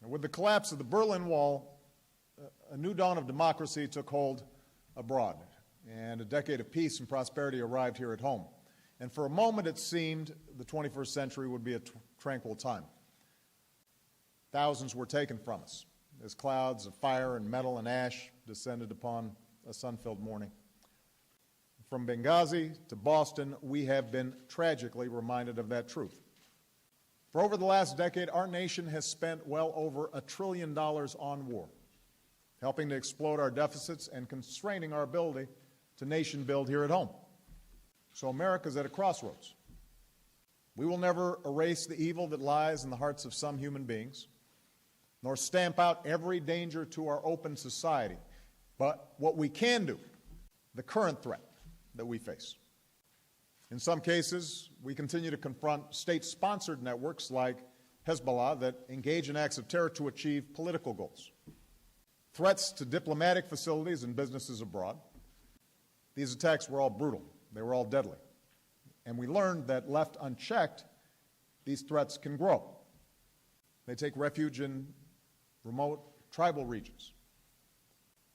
With the collapse of the Berlin Wall, a new dawn of democracy took hold abroad, and a decade of peace and prosperity arrived here at home. And for a moment it seemed the 21st century would be a tranquil time. Thousands were taken from us as clouds of fire and metal and ash descended upon a sun-filled morning. From Benghazi to Boston, we have been tragically reminded of that truth. For over the last decade, our nation has spent well over $1 trillion on war, helping to explode our deficits and constraining our ability to nation build here at home. So America's at a crossroads. We will never erase the evil that lies in the hearts of some human beings, nor stamp out every danger to our open society. But what we can do, the current threat that we face. In some cases, we continue to confront state-sponsored networks like Hezbollah that engage in acts of terror to achieve political goals. Threats to diplomatic facilities and businesses abroad. These attacks were all brutal. They were all deadly. And we learned that left unchecked, these threats can grow. They take refuge in remote tribal regions.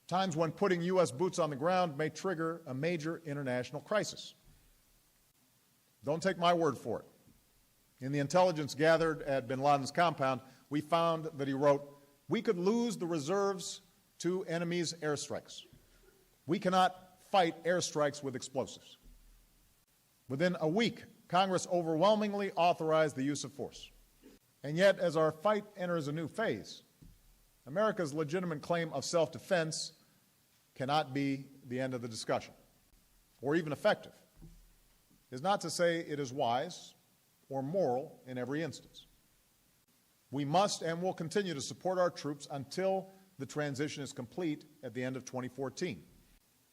Times when putting U.S. boots on the ground may trigger a major international crisis. Don't take my word for it. In the intelligence gathered at bin Laden's compound, we found that he wrote, "We could lose the reserves to enemies' airstrikes. We cannot fight airstrikes with explosives." Within a week, Congress overwhelmingly authorized the use of force. And yet, as our fight enters a new phase, America's legitimate claim of self-defense cannot be the end of the discussion, or even effective. Is not to say it is wise or moral in every instance. We must and will continue to support our troops until the transition is complete at the end of 2014.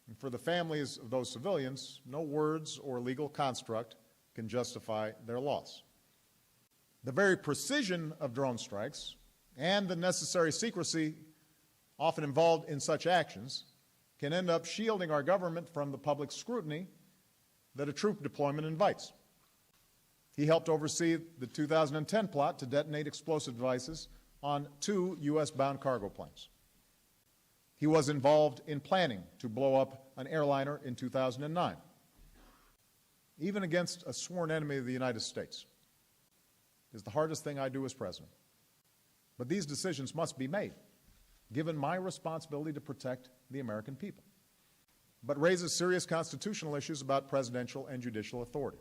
And for the families of those civilians, no words or legal construct can justify their loss. The very precision of drone strikes and the necessary secrecy often involved in such actions can end up shielding our government from the public scrutiny that a troop deployment invites. He helped oversee the 2010 plot to detonate explosive devices on 2 U.S.-bound cargo planes. He was involved in planning to blow up an airliner in 2009, even against a sworn enemy of the United States. Is the hardest thing I do as president. But these decisions must be made, given my responsibility to protect the American people, but raises serious constitutional issues about presidential and judicial authority.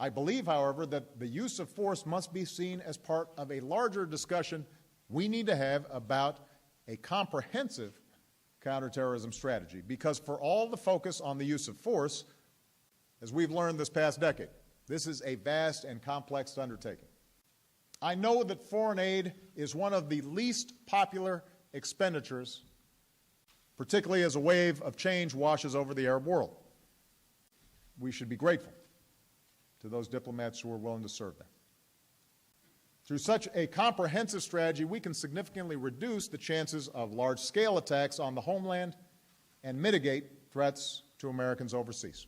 I believe, however, that the use of force must be seen as part of a larger discussion we need to have about a comprehensive counterterrorism strategy, because for all the focus on the use of force, as we've learned this past decade, this is a vast and complex undertaking. I know that foreign aid is one of the least popular expenditures, particularly as a wave of change washes over the Arab world. We should be grateful to those diplomats who are willing to serve there. Through such a comprehensive strategy, we can significantly reduce the chances of large-scale attacks on the homeland and mitigate threats to Americans overseas.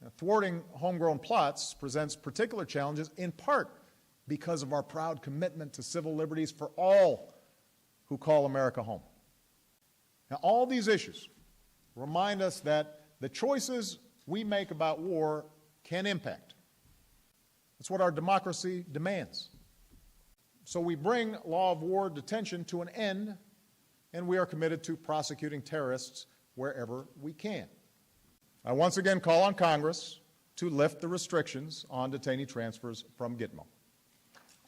Now, thwarting homegrown plots presents particular challenges in part because of our proud commitment to civil liberties for all who call America home. Now, all these issues remind us that the choices we make about war can impact. That's what our democracy demands. So we bring law of war detention to an end, and we are committed to prosecuting terrorists wherever we can. I once again call on Congress to lift the restrictions on detainee transfers from Gitmo.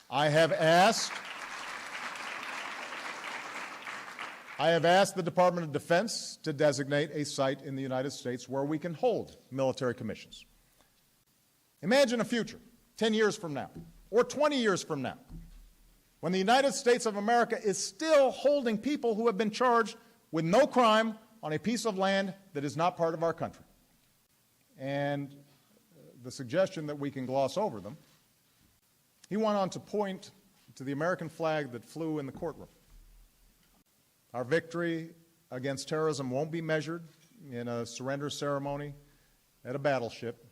I have asked the Department of Defense to designate a site in the United States where we can hold military commissions. Imagine a future, 10 years from now, or 20 years from now, when the United States of America is still holding people who have been charged with no crime on a piece of land that is not part of our country. And the suggestion that we can gloss over them, he went on to point to the American flag that flew in the courtroom. Our victory against terrorism won't be measured in a surrender ceremony at a battleship,